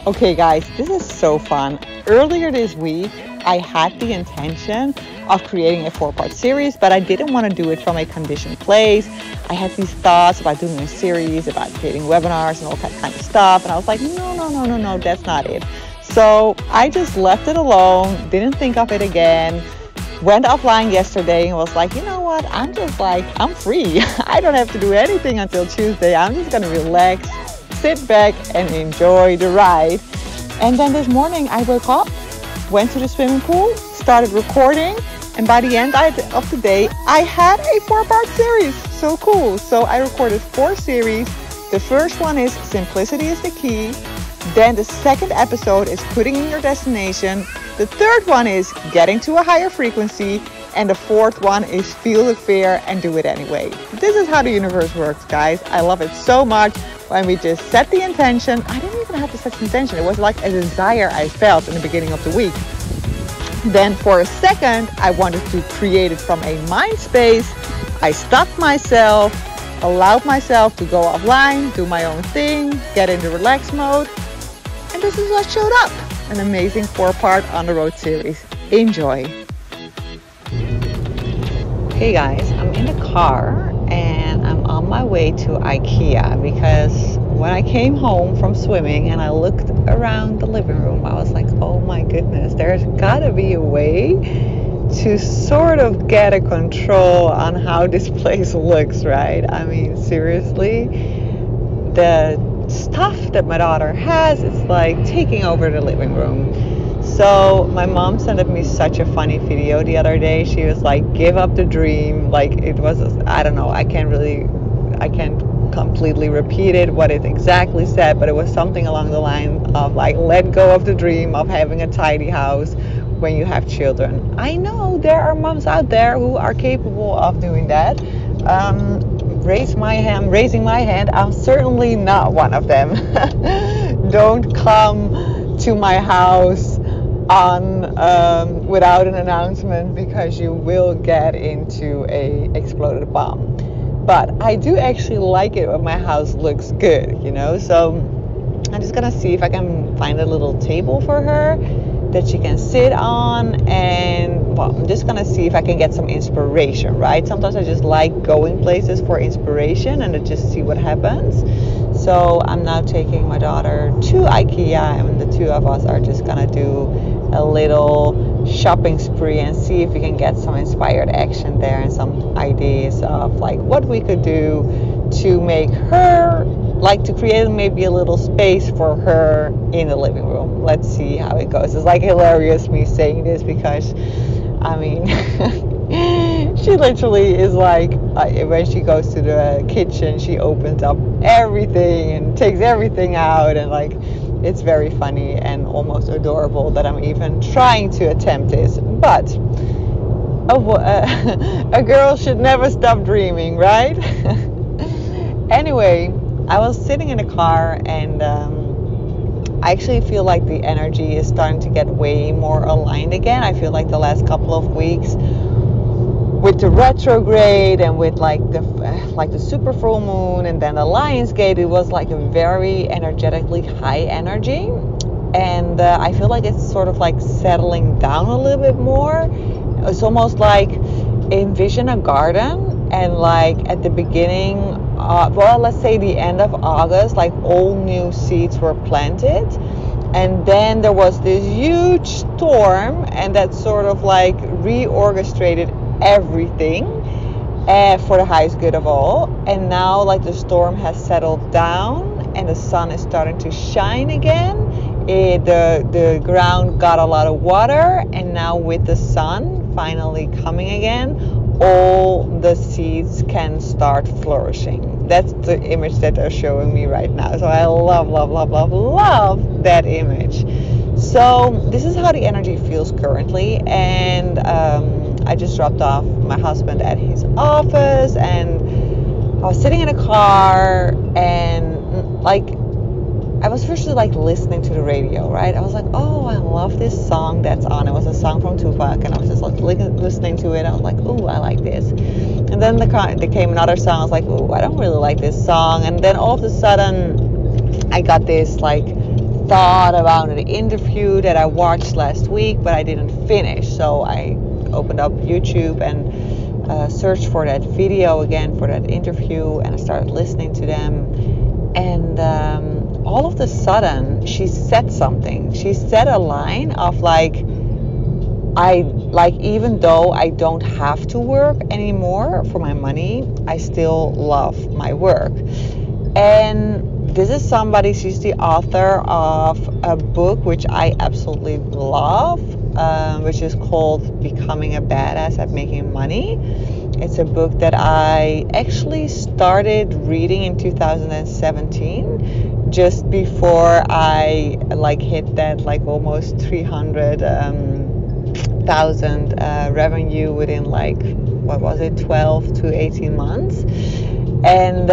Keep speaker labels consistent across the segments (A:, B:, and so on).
A: Okay, guys, this is so fun. Earlier this week, I had the intention of creating a 4-part series, but I didn't want to do it from a conditioned place. I had these thoughts about doing a series, about creating webinars and all that kind of stuff. And I was like, no, that's not it. So I just left it alone, didn't think of it again, went offline yesterday and was like, you know what? I'm free. I don't have to do anything until Tuesday. I'm just going to relax, sit back and enjoy the ride. And then this morning I woke up, went to the swimming pool, started recording, and by the end of the day I had a 4-part series. So cool. So I recorded 4 series. The first one is Simplicity is the Key. Then the second episode is Putting in Your Destination. The third one is Getting to a Higher Frequency. And the fourth one is Feel the Fear and Do It Anyway. This is how the universe works, guys. I love it so much. When we just set the intention, I didn't even have to set the intention. It was like a desire I felt in the beginning of the week. Then for a second, I wanted to create it from a mind space. I stopped myself, allowed myself to go offline, do my own thing, get into relax mode. And this is what showed up. An amazing 4-part on the road series. Enjoy. Hey guys, I'm in the car and I'm on my way to IKEA because when I came home from swimming and I looked around the living room, I was like, oh my goodness, there's gotta be a way to sort of get a control on how this place looks, right? I mean, seriously, the stuff that my daughter has is like taking over the living room. So my mom sent me such a funny video the other day. She was like, give up the dream. Like it was, I don't know, I can't completely repeat it, what it exactly said, but it was something along the line of like, let go of the dream of having a tidy house when you have children. I know there are moms out there who are capable of doing that. Raising my hand, I'm certainly not one of them. Don't come to my house without an announcement because you will get into a exploded bomb. But I do actually like it when my house looks good, you know. So I'm just gonna see if I can find a little table for her that she can sit on, and well, I'm just gonna see if I can get some inspiration, right? Sometimes I just like going places for inspiration and to just see what happens. So I'm now taking my daughter to IKEA and the two of us are just gonna do a little shopping spree and see if we can get some inspired action there and some ideas of like what we could do to make her, like to create maybe a little space for her in the living room. Let's see how it goes. It's like hilarious me saying this because I mean she literally is like when she goes to the kitchen she opens up everything and takes everything out, and like it's very funny and almost adorable that I'm even trying to attempt this. But a girl should never stop dreaming, right? Anyway, I was sitting in a car and I actually feel like the energy is starting to get way more aligned again. I feel like the last couple of weeks with the retrograde and with like the super full moon and then the Lionsgate, it was like a very energetically high energy, and I feel like it's sort of like settling down a little bit more. It's almost like envision a garden, and like at the beginning, let's say the end of August, like all new seeds were planted, and then there was this huge storm, and that sort of like reorchestrated everything for the highest good of all. And now like the storm has settled down and the sun is starting to shine again. The ground got a lot of water, and now with the sun finally coming again, all the seeds can start flourishing. That's the image that they're showing me right now. So I love that image. So this is how the energy feels currently, and I just dropped off my husband at his office, and I was sitting in a car, and like I was first like listening to the radio, right? I was like, oh, I love this song that's on. It was a song from Tupac, and I was just like listening to it. I was like, oh, I like this. And then there came another song. I was like, oh, I don't really like this song. And then all of a sudden, I got this like thought about an interview that I watched last week, but I didn't finish. So I opened up YouTube and searched for that video again for that interview, and I started listening to them. And all of a sudden, she said something. She said a line of like, even though I don't have to work anymore for my money, I still love my work. And this is somebody, she's the author of a book which I absolutely love, which is called Becoming a Badass at Making Money. It's a book that I actually started reading in 2017, just before I hit that almost 300,000 revenue within 12 to 18 months. And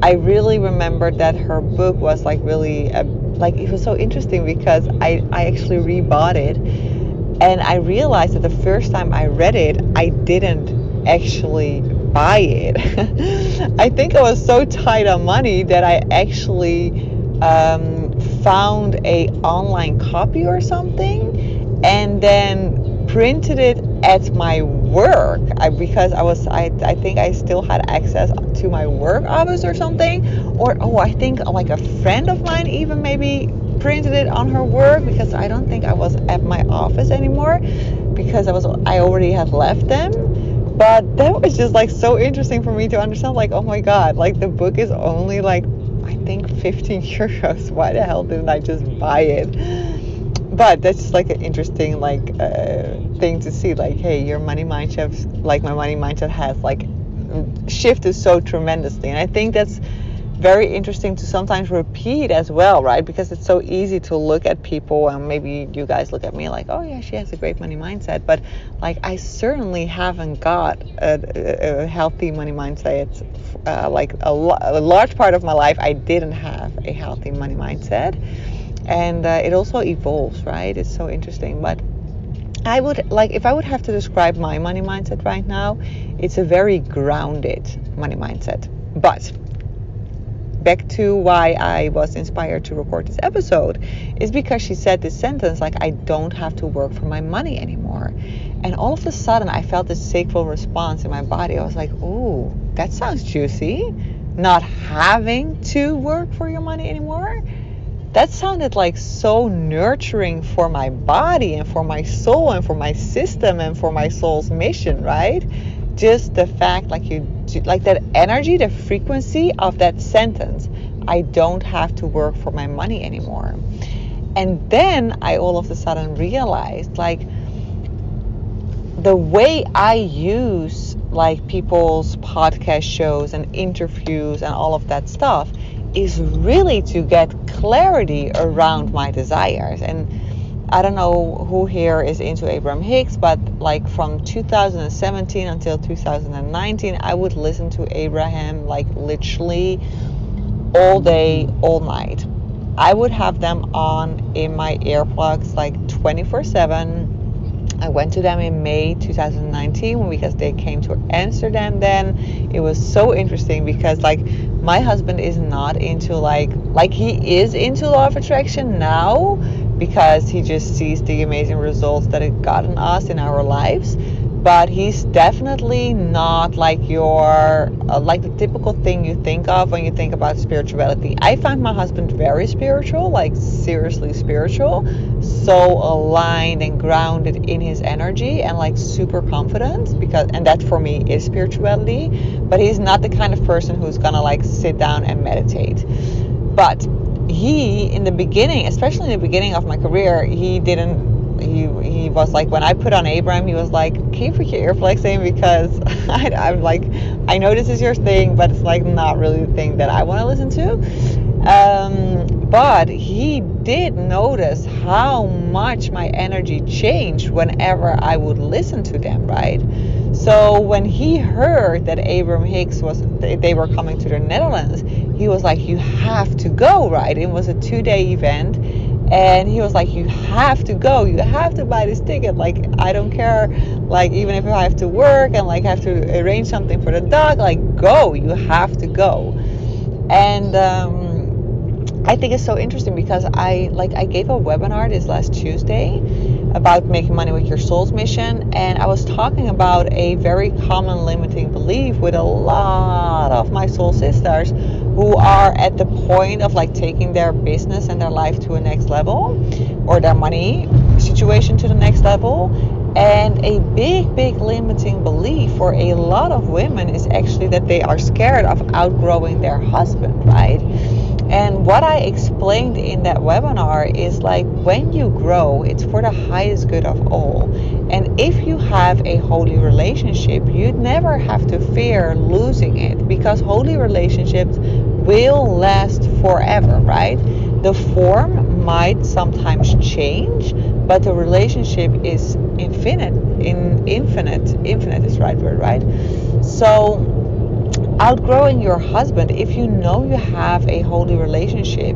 A: I really remembered that her book was really it was so interesting because I actually rebought it, and I realized that the first time I read it, I didn't actually buy it. I think I was so tight on money that I actually found a online copy or something, and then printed it at my work because I think I still had access to my work office or something, or I think a friend of mine even maybe printed it on her work, because I don't think I was at my office anymore because I already had left them. But that was just so interesting for me to understand, oh my god, the book is only I think 15 euros. Why the hell didn't I just buy it? But that's just an interesting thing to see, hey, your money mindset, my money mindset has shifted so tremendously. And I think that's very interesting to sometimes repeat as well, right? Because it's so easy to look at people, and maybe you guys look at me oh yeah, she has a great money mindset, but I certainly haven't got a healthy money mindset. A large part of my life I didn't have a healthy money mindset, and it also evolves, right? It's so interesting. But I would if I would have to describe my money mindset right now, it's a very grounded money mindset. But back to why I was inspired to record this episode is because she said this sentence, I don't have to work for my money anymore. And all of a sudden I felt this sacral response in my body. I was like, ooh, that sounds juicy. Not having to work for your money anymore. That sounded so nurturing for my body and for my soul and for my system and for my soul's mission, right? Just the fact that energy, the frequency of that sentence, I don't have to work for my money anymore. And then I all of a sudden realized the way I use people's podcast shows and interviews and all of that stuff is really to get clarity around my desires. And I don't know who here is into Abraham Hicks, but from 2017 until 2019, I would listen to Abraham literally all day, all night. I would have them on in my earplugs 24/7. I went to them in May 2019 because they came to Amsterdam then. It was so interesting because my husband is not into he is into law of attraction now, because he just sees the amazing results that it gotten us in our lives. But he's definitely not your the typical thing you think of when you think about spirituality. I find my husband very spiritual, seriously spiritual, so aligned and grounded in his energy and super confident, and that for me is spirituality. But he's not the kind of person who's gonna sit down and meditate. But he, in the beginning, especially in the beginning of my career, he was when I put on Abraham, he was can you put your earplugs in, because I'm I know this is your thing, but it's not really the thing that I want to listen to. But he did notice how much my energy changed whenever I would listen to them, right? So when he heard that Abraham Hicks they were coming to the Netherlands, he was you have to go, right? It was a 2-day event. And he was you have to go, you have to buy this ticket. I don't care, even if I have to work and have to arrange something for the dog, go, you have to go. And I think it's so interesting because I gave a webinar this last Tuesday about making money with your soul's mission, and I was talking about a very common limiting belief with a lot of my soul sisters who are at the point of like taking their business and their life to a next level, or their money situation to the next level. And a big limiting belief for a lot of women is actually that they are scared of outgrowing their husband, right? And what I explained in that webinar is like, when you grow, it's for the highest good of all. And if you have a holy relationship, you never have to fear losing it, because holy relationships will last forever, right? The form might sometimes change, but the relationship is infinite. Infinite is the right word, right? So outgrowing your husband, if you know you have a holy relationship,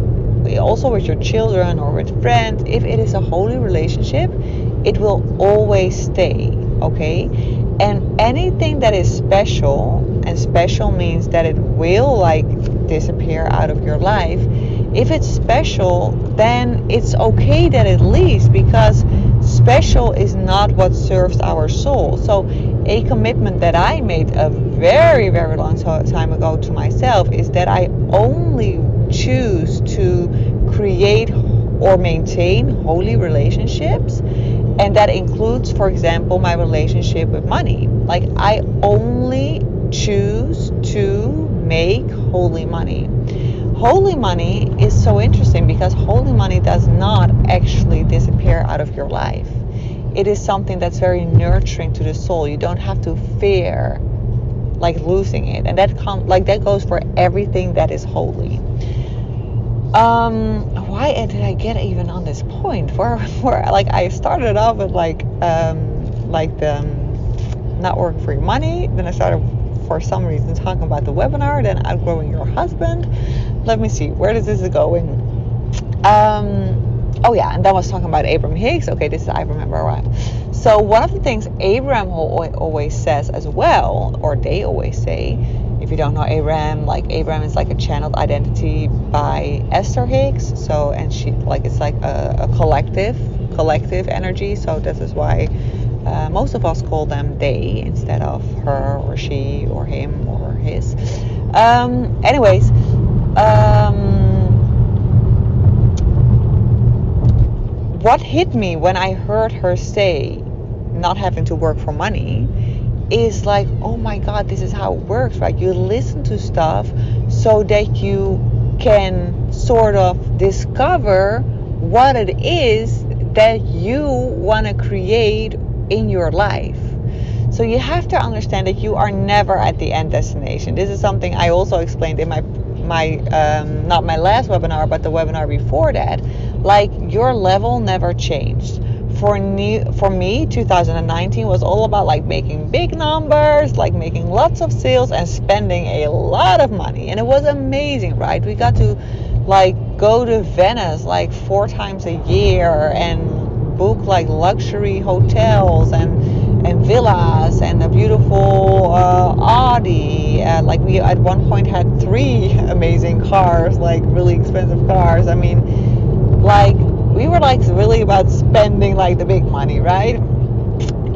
A: also with your children or with friends, if it is a holy relationship, it will always stay, okay? And anything that is special, and special means that it will like disappear out of your life, if it's special, then it's okay that it leaves, because special is not what serves our soul. So a commitment that I made a very long time ago to myself is that I only choose to create or maintain holy relationships, and that includes, for example, my relationship with money. Like, I only choose to make holy money. Holy money is so interesting because holy money does not actually disappear out of your life. It is something that's very nurturing to the soul. You don't have to fear like losing it, and that goes for everything that is holy. Why did I get even on this point? For like, I started off with the not working for your money. Then I started, for some reason, talking about the webinar. Then outgrowing your husband. Let me see, where is this going? Oh yeah, and then I was talking about Abraham Hicks. Okay, I remember right. So one of the things Abraham always says as well, or they always say, if you don't know Abraham, like Abraham is like a channeled identity by Esther Hicks. So, and she it's like a collective energy. So this is why most of us call them they instead of her or she or him or his. Anyways. What hit me when I heard her say not having to work for money is like, oh my God, this is how it works, right? You listen to stuff so that you can sort of discover what it is that you want to create in your life. So you have to understand that you are never at the end destination. This is something I also explained in my not my last webinar, but the webinar before that. Like, your level never changed. For me, 2019 was all about like making big numbers, like making lots of sales and spending a lot of money. And it was amazing, right? We got to like go to Venice like 4 times a year and book like luxury hotels and villas and a beautiful Audi. Like, we at one point had 3 amazing cars, like really expensive cars. I mean, like, we were like really about spending like the big money, right?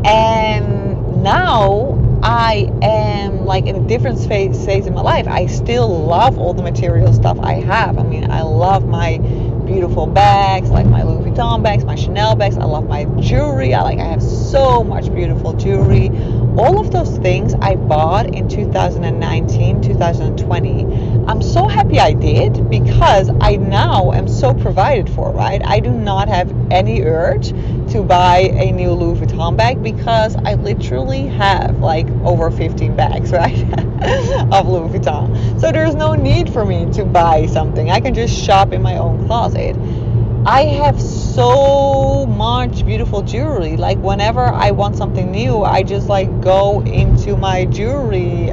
A: And now I am like in a different phase in my life. I still love all the material stuff I have. I mean, I love my beautiful bags, like my Louis Vuitton bags, my Chanel bags. I love my jewelry. I have so much beautiful jewelry. All of those things I bought in 2019, 2020. I'm so happy I did, because I now am so provided for, right? I do not have any urge to buy a new Louis Vuitton bag, because I literally have like over 15 bags, right, of Louis Vuitton. So there's no need for me to buy something. I can just shop in my own closet. I have so much beautiful jewelry. Like, whenever I want something new, I just like go into my jewelry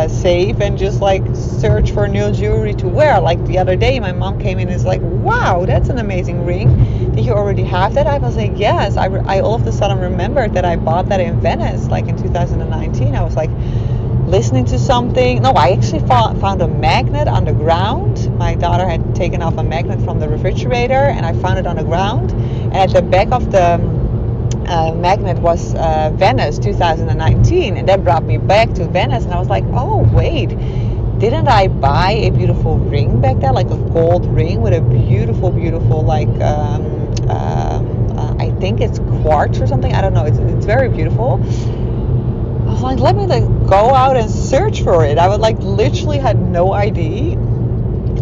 A: safe and just like search for new jewelry to wear. Like, the other day, my mom came in and is like, wow, that's an amazing ring. Did you already have that? I was like, yes. I all of a sudden remembered that I bought that in Venice, like in 2019. I was like listening to something. No, I actually found a magnet on the ground. My daughter had taken off a magnet from the refrigerator, and I found it on the ground. And at the back of the magnet was Venice 2019, and that brought me back to Venice. And I was like, oh wait, didn't I buy a beautiful ring back there, like a gold ring with a beautiful like I think it's quartz or something. I don't know. It's very beautiful. I was like, let me go out and search for it. I would literally had no idea.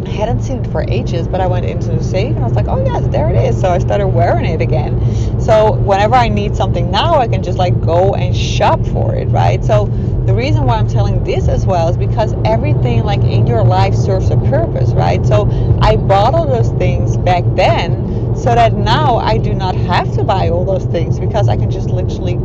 A: I hadn't seen it for ages, but I went into the safe and I was like, oh yes, there it is. So I started wearing it again. So whenever I need something now, I can just go and shop for it, right? So the reason why I'm telling this as well is because everything in your life serves a purpose, right? So I bought all those things back then so that now I do not have to buy all those things, because I can just literally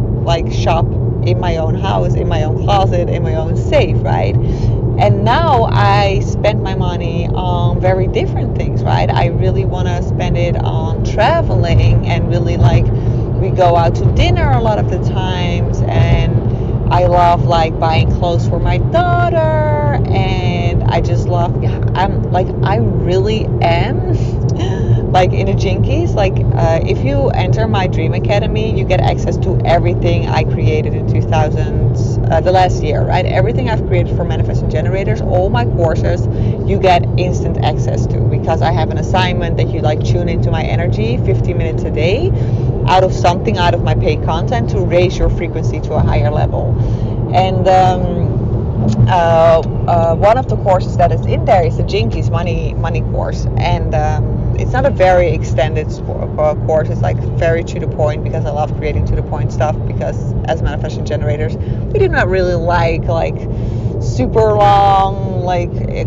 A: shop in my own house, in my own closet, in my own safe, right? And now I spend my money on very different things, right? I really want to spend it on traveling, and really we go out to dinner a lot of the times, and I love buying clothes for my daughter, and I just love, I really am in the Jinkies, if you enter my Dream Academy, you get access to everything I created in the last year, right? Everything I've created for manifesting generators, all my courses, you get instant access to, because I have an assignment that you tune into my energy 15 minutes a day out of my paid content to raise your frequency to a higher level. And one of the courses that is in there is the Jinkies money course, and it's not a very extended course. It's very to the point, because I love creating to the point stuff, because as manifesting generators, we do not really like super long,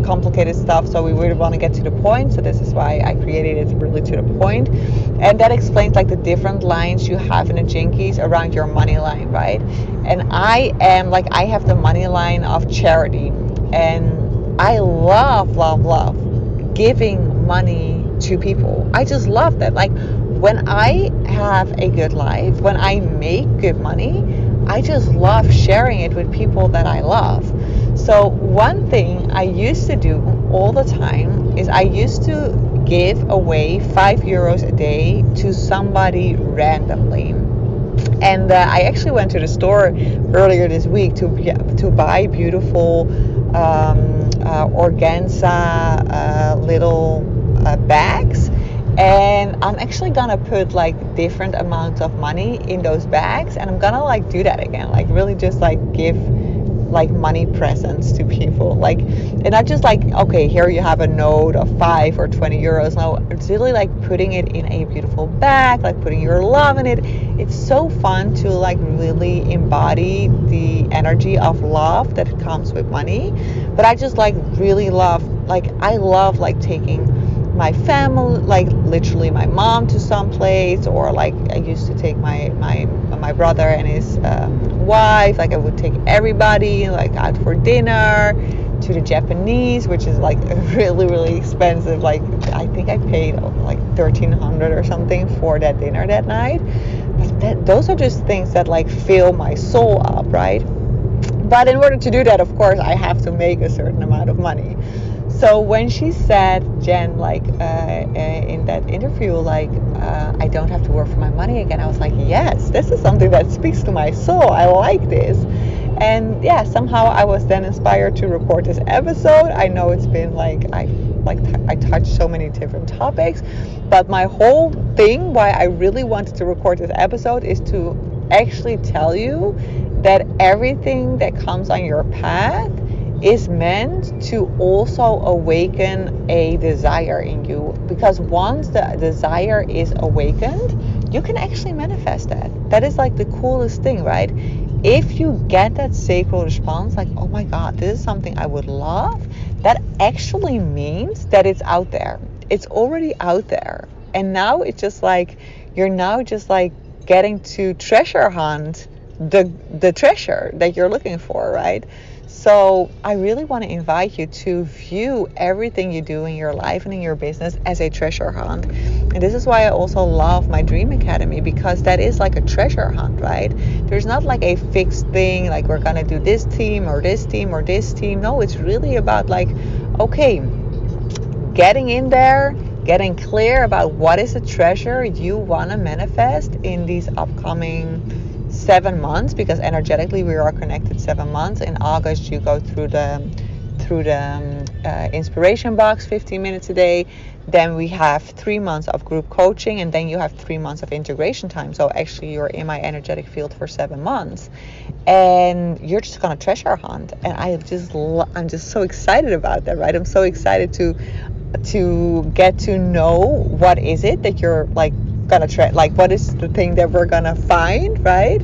A: complicated stuff. So we really want to get to the point. So this is why I created it really to the point. And that explains the different lines you have in the Jinkies around your money line, right? And I am I have the money line of charity, and I love giving money to people. I just love that. When I have a good life, when I make good money, I just love sharing it with people that I love. So one thing I used to do all the time is I used to give away €5 a day to somebody randomly. And I actually went to the store earlier this week to buy beautiful organza little bags. And I'm actually gonna put different amounts of money in those bags, and I'm gonna do that again, really just give money presents to people, and not just okay, here you have a note of 5 or 20 euros. No, it's really putting it in a beautiful bag, putting your love in it. It's so fun to really embody the energy of love that comes with money. But I just really love I love taking my family, literally my mom, to some place, or I used to take my brother and his wife. I would take everybody out for dinner to the Japanese, which is really, really expensive. I think I paid $1,300 or something for that dinner that night. But those are just things that fill my soul up, right? But in order to do that, of course, I have to make a certain amount of money. So when she said, Jen, in that interview, I don't have to work for my money again, I was like, yes, this is something that speaks to my soul. I like this. And yeah, somehow I was then inspired to record this episode. I know it's been I touched so many different topics, but my whole thing why I really wanted to record this episode is to actually tell you that everything that comes on your path is meant to also awaken a desire in you, because once the desire is awakened, you can actually manifest that. That is the coolest thing, right? If you get that sacral response, oh my God, this is something I would love, that actually means that it's out there. It's already out there. And now it's just you're now just getting to treasure hunt the treasure that you're looking for, right? So I really want to invite you to view everything you do in your life and in your business as a treasure hunt. And this is why I also love my Dream Academy, because that is like a treasure hunt, right? There's not like a fixed thing, like we're gonna do this team or this team or this team. No, it's really about like, okay, getting in there, getting clear about what is a treasure you want to manifest in these upcoming 7 months, because energetically we are connected 7 months. In August you go through the inspiration box, 15 minutes a day. Then we have 3 months of group coaching, and then you have 3 months of integration time. So actually you're in my energetic field for 7 months, and you're just gonna treasure hunt. And I'm just so excited about that, right? I'm so excited to get to know what is it that you're like gonna try, like what is the thing that we're gonna find, right?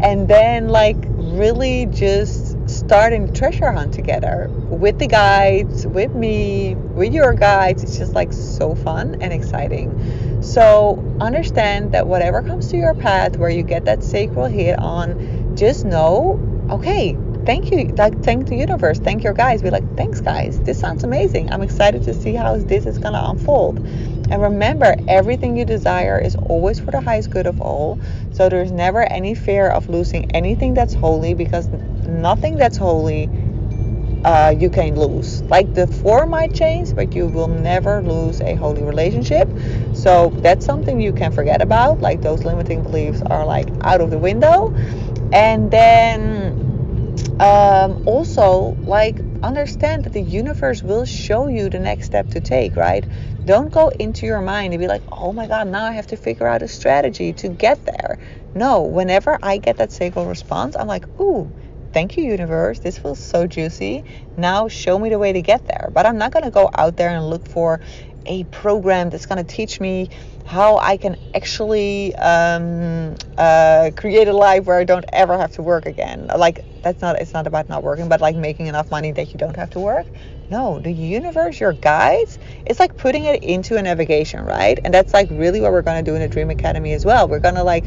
A: And then like really just starting the treasure hunt together with the guides, with me, with your guides. It's just like so fun and exciting. So understand that whatever comes to your path where you get that sacral hit on, just know, okay, thank you, like thank the universe, thank your guides, be like, thanks guys, this sounds amazing, I'm excited to see how this is gonna unfold. And remember, everything you desire is always for the highest good of all. So there's never any fear of losing anything that's holy, because nothing that's holy you can lose. Like the form might change, but you will never lose a holy relationship. So that's something you can forget about. Like those limiting beliefs are like out of the window. And then also like understand that the universe will show you the next step to take, right? Don't go into your mind and be like, oh my god, now I have to figure out a strategy to get there. No, whenever I get that sacral response, I'm like, ooh, thank you universe, this feels so juicy, now show me the way to get there. But I'm not going to go out there and look for a program that's going to teach me how I can actually create a life where I don't ever have to work again. Like it's not about not working, but like making enough money that you don't have to work. No, the universe, your guides, it's like putting it into a navigation, right? And that's like really what we're going to do in the Dream Academy as well. We're going to like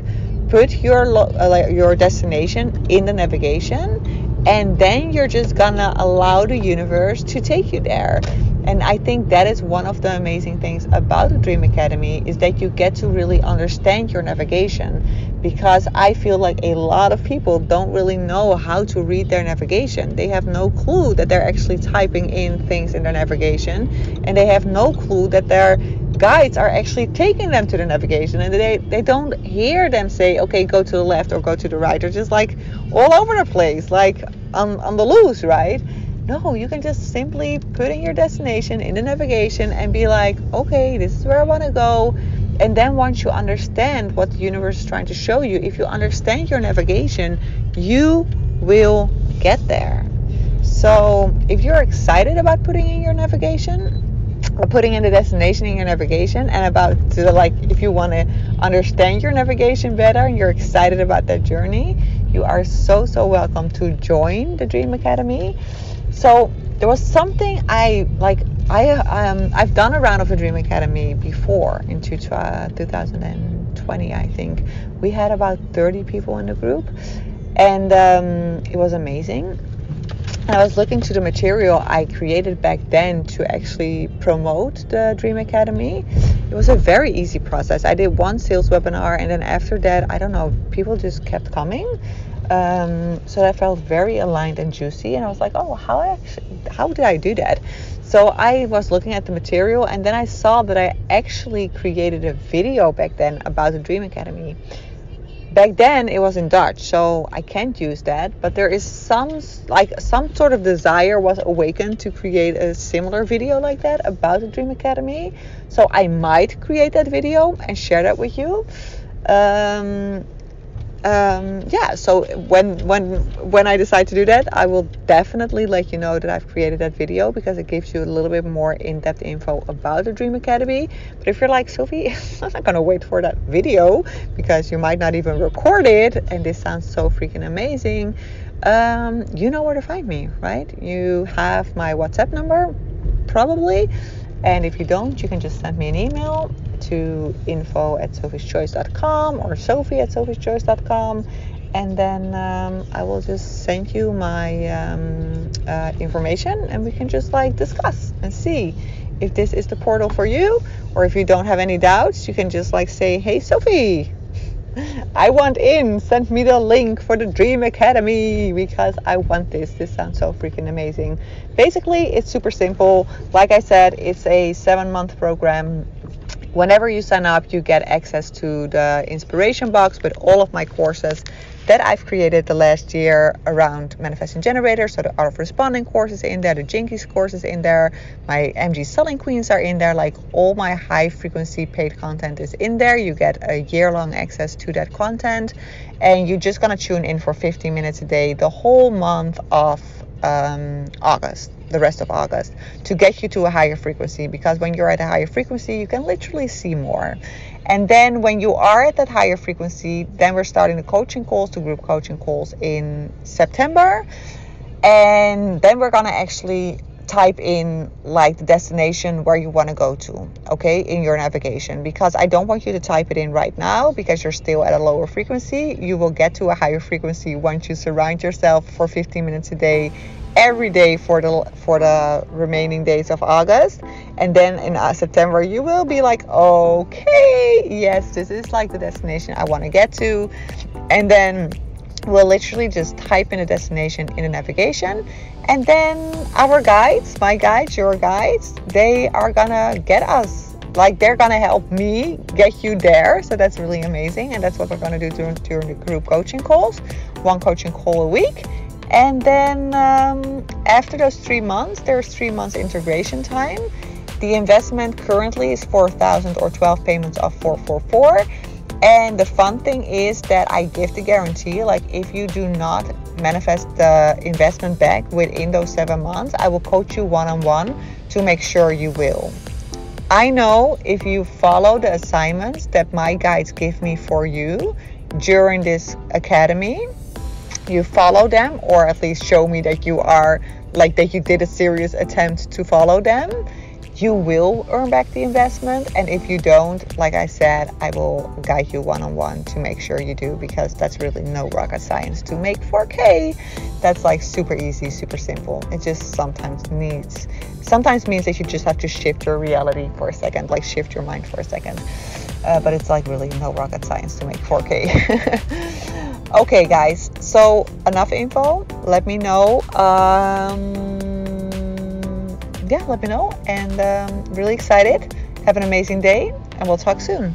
A: put your destination in the navigation, and then you're just gonna allow the universe to take you there. And I think that is one of the amazing things about the Dream Academy, is that you get to really understand your navigation, because I feel like a lot of people don't really know how to read their navigation. They have no clue that they're actually typing in things in their navigation, and they have no clue that their guides are actually taking them to the navigation, and they don't hear them say, okay, go to the left or go to the right. They're just like all over the place, like on the loose, right? No, you can just simply put in your destination in the navigation and be like, okay, this is where I want to go. And then once you understand what the universe is trying to show you, if you understand your navigation, you will get there. So if you're excited about putting in your navigation, or putting in the destination in your navigation, and about to like, if you want to understand your navigation better and you're excited about that journey, you are so welcome to join the Dream Academy. So there was something I've done a round of the Dream Academy before in 2020, I think. We had about 30 people in the group, and it was amazing. I was looking to the material I created back then to actually promote the Dream Academy. It was a very easy process. I did one sales webinar, and then after that, I don't know, people just kept coming. So that felt very aligned and juicy, and I was like, oh, how did I do that? So I was looking at the material, and then I saw that I actually created a video back then about the Dream Academy. Back then it was in Dutch, so I can't use that, but there is some sort of desire was awakened to create a similar video like that about the Dream Academy. So I might create that video and share that with you. So when I decide to do that, I will definitely let you know that I've created that video, because it gives you a little bit more in-depth info about the Dream Academy. But if you're like, Sophie, I'm not gonna wait for that video because you might not even record it, and this sounds so freaking amazing, you know where to find me, right? You have my WhatsApp number probably, and if you don't, you can just send me an email to info@sophieschoice.com or sophie@sophieschoice.com, and then I will just send you my information, and we can just like discuss and see if this is the portal for you, or if you don't have any doubts, you can just like say, hey Sophie, I want in, send me the link for the Dream Academy because I want this. This sounds so freaking amazing. Basically, it's super simple. Like I said, it's a 7-month program. Whenever you sign up, you get access to the inspiration box with all of my courses that I've created the last year around manifesting generators. So the art of responding course is in there, the Jinkies course is in there, my MG selling queens are in there, like all my high frequency paid content is in there. You get a year-long access to that content, and you're just gonna tune in for 15 minutes a day the whole month of August, the rest of August, to get you to a higher frequency, because when you're at a higher frequency, you can literally see more. And then when you are at that higher frequency, then we're starting the coaching calls, the group coaching calls in September. And then we're going to actually type in like the destination where you want to go to, okay, in your navigation, because I don't want you to type it in right now because you're still at a lower frequency. You will get to a higher frequency once you surround yourself for 15 minutes a day every day for the remaining days of August. And then in September you will be like, okay, yes, this is like the destination I want to get to. And then we'll literally just type in a destination in the navigation, and then our guides, my guides, your guides, they are gonna get us, like they're gonna help me get you there. So that's really amazing, and that's what we're gonna do during the group coaching calls, 1 coaching call a week. And then after those 3 months, there's 3 months integration time. The investment currently is 4,000 or 12 payments of 444. And the fun thing is that I give the guarantee, like if you do not manifest the investment back within those 7 months, I will coach you one-on-one to make sure you will. I know if you follow the assignments that my guides give me for you during this academy, you follow them, or at least show me that you are like that you did a serious attempt to follow them, you will earn back the investment. And if you don't, like I said, I will guide you one-on-one to make sure you do, because that's really no rocket science to make 4K. That's like super easy, super simple. It just sometimes means that you just have to shift your reality for a second, like shift your mind for a second. But it's like really no rocket science to make 4K. Okay, guys, so enough info. Let me know. Let me know. And really excited. Have an amazing day, and we'll talk soon.